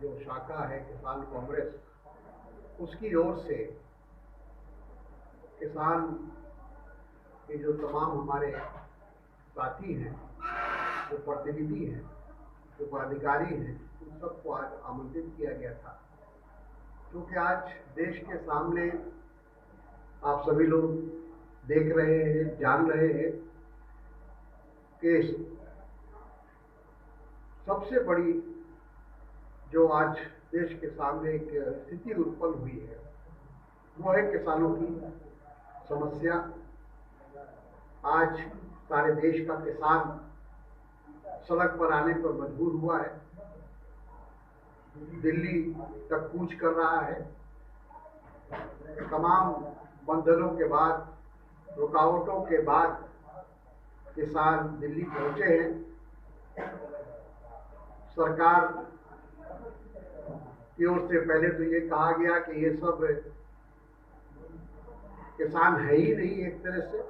जो शाखा है किसान कांग्रेस, उसकी ओर से किसान के जो तमाम हमारे साथी हैं, जो प्रतिनिधि हैं, जो पदाधिकारी हैं, उन सबको आज आमंत्रित किया गया था। क्योंकि आज देश के सामने आप सभी लोग देख रहे हैं, जान रहे हैं कि सबसे बड़ी जो आज देश के सामने एक स्थिति उत्पन्न हुई है, वो है किसानों की समस्या। आज सारे देश का किसान सड़क पर आने पर मजबूर हुआ है, दिल्ली तक कूच कर रहा है। तमाम बंधनों के बाद, रुकावटों के बाद किसान दिल्ली पहुंचे हैं। सरकार की ओर से पहले तो ये कहा गया कि ये सब किसान है ही नहीं एक तरह से।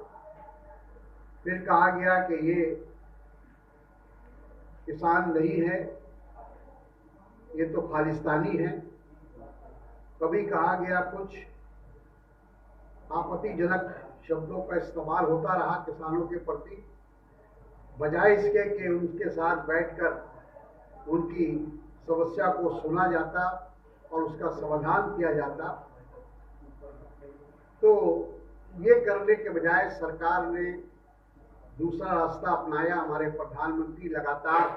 फिर कहा गया कि ये किसान नहीं है, ये तो खालिस्तानी है। कभी कहा गया कुछ आपत्तिजनक शब्दों का इस्तेमाल होता रहा किसानों के प्रति, बजाय इसके कि उनके साथ बैठकर उनकी समस्या को सुना जाता और उसका समाधान किया जाता। तो ये करने के बजाय सरकार ने दूसरा रास्ता अपनाया। हमारे प्रधानमंत्री लगातार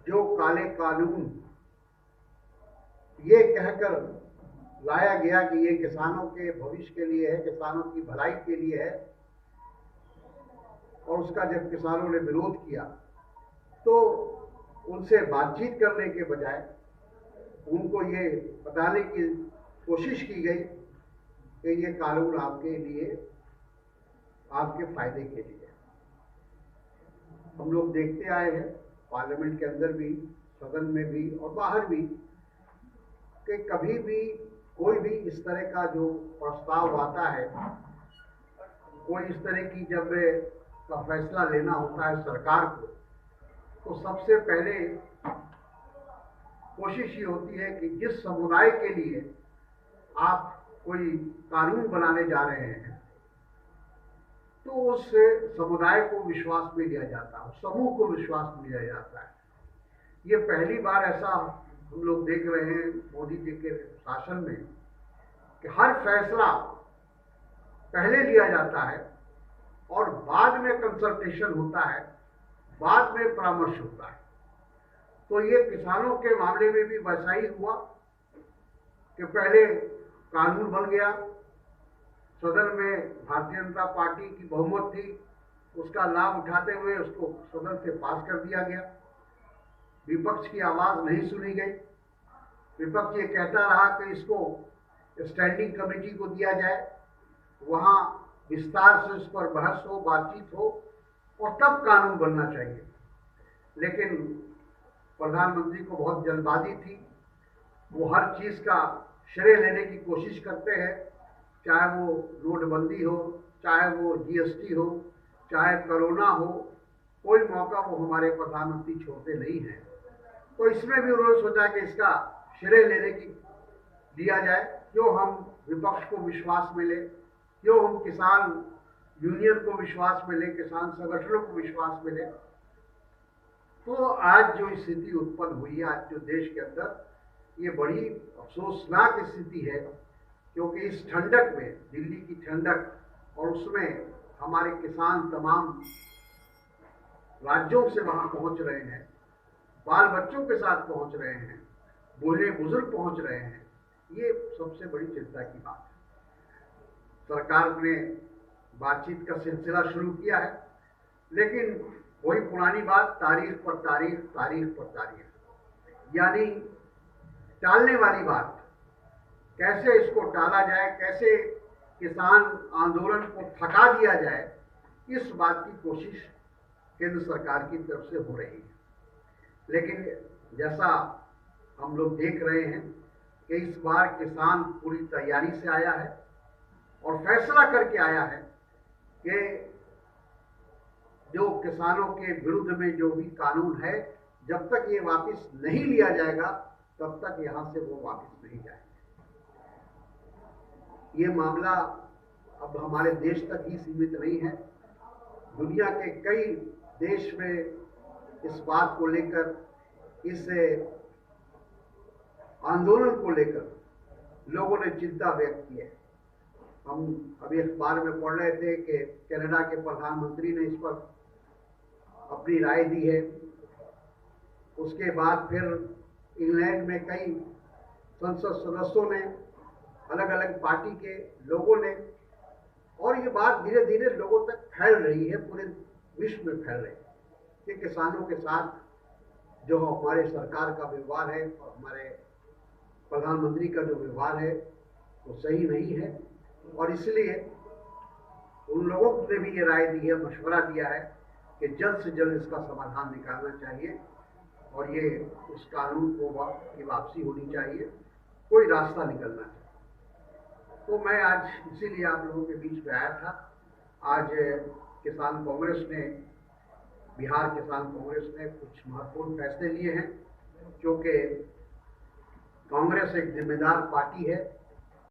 जो काले कानून ये कहकर लाया गया कि ये किसानों के भविष्य के लिए है, किसानों की भलाई के लिए है, और उसका जब किसानों ने विरोध किया तो उनसे बातचीत करने के बजाय उनको ये बताने की कोशिश की गई कि ये कानून आपके लिए, आपके फायदे के लिए। हम लोग देखते आए हैं पार्लियामेंट के अंदर भी, सदन में भी और बाहर भी, कि कभी भी कोई भी इस तरह का जो प्रस्ताव आता है, कोई इस तरह की जब का फैसला लेना होता है सरकार को, तो सबसे पहले कोशिश ये होती है कि जिस समुदाय के लिए आप कोई कानून बनाने जा रहे हैं, तो उस समुदाय को विश्वास में लिया जाता है, उस समूह को विश्वास में लिया जाता है। ये पहली बार ऐसा हम लोग देख रहे हैं मोदी जी के शासन में कि हर फैसला पहले लिया जाता है और बाद में कंसल्टेशन होता है, बाद में परामर्श होता है। तो ये किसानों के मामले में भी वैसा ही हुआ कि पहले कानून बन गया, सदन में भारतीय जनता पार्टी की बहुमत थी, उसका लाभ उठाते हुए उसको सदन से पास कर दिया गया। विपक्ष की आवाज नहीं सुनी गई। विपक्ष ये कहता रहा कि इसको स्टैंडिंग कमेटी को दिया जाए, वहां विस्तार से उस पर बहस हो, बातचीत हो और तब कानून बनना चाहिए। लेकिन प्रधानमंत्री को बहुत जल्दबाजी थी। वो हर चीज का श्रेय लेने की कोशिश करते हैं, चाहे वो नोटबंदी हो, चाहे वो जीएसटी हो, चाहे कोरोना हो, कोई मौका वो हमारे प्रधानमंत्री छोड़ते नहीं हैं। तो इसमें भी उन्होंने सोचा कि इसका श्रेय लेने की दिया जाए, क्यों हम विपक्ष को विश्वास में ले, क्यों हम किसान यूनियन को विश्वास में ले, किसान संगठनों को विश्वास में ले। तो आज जो स्थिति उत्पन्न हुई है, आज जो देश के अंदर, ये बड़ी अफसोसनाक स्थिति है। क्योंकि इस ठंडक में, दिल्ली की ठंडक, और उसमें हमारे किसान तमाम राज्यों से वहां पहुंच रहे हैं, बाल बच्चों के साथ पहुंच रहे हैं, बूढ़े बुजुर्ग पहुंच रहे हैं। ये सबसे बड़ी चिंता की बात है। सरकार ने बातचीत का सिलसिला शुरू किया है, लेकिन वही पुरानी बात, तारीख पर तारीख, तारीख पर तारीख, यानी टालने वाली बात। कैसे इसको टाला जाए, कैसे किसान आंदोलन को थका दिया जाए, इस बात की कोशिश केंद्र सरकार की तरफ से हो रही है। लेकिन जैसा हम लोग देख रहे हैं कि इस बार किसान पूरी तैयारी से आया है और फैसला करके आया है कि जो किसानों के विरुद्ध में जो भी कानून है, जब तक ये वापस नहीं लिया जाएगा, तब तक यहाँ से वो वापस नहीं जाएंगे। ये मामला अब हमारे देश तक ही सीमित नहीं है, दुनिया के कई देश में इस बात को लेकर, इस आंदोलन को लेकर लोगों ने चिंता व्यक्त की है। हम अभी अखबार में पढ़ रहे थे कि कनाडा के प्रधानमंत्री ने इस पर अपनी राय दी है। उसके बाद फिर इंग्लैंड में कई संसद सदस्यों ने, अलग अलग पार्टी के लोगों ने, और ये बात धीरे धीरे लोगों तक फैल रही है, पूरे विश्व में फैल रही है कि किसानों के साथ जो हमारे सरकार का व्यवहार है और हमारे प्रधानमंत्री का जो व्यवहार है वो सही नहीं है। और इसलिए उन लोगों ने भी ये राय दी है, मशवरा दिया है कि जल्द से जल्द इसका समाधान निकालना चाहिए और ये उस कानून की वापसी होनी चाहिए, कोई रास्ता निकलना चाहिए। तो मैं आज इसीलिए आप लोगों के बीच में आया था। आज किसान कांग्रेस ने, बिहार किसान कांग्रेस ने कुछ महत्वपूर्ण फैसले लिए हैं, क्योंकि कांग्रेस एक जिम्मेदार पार्टी है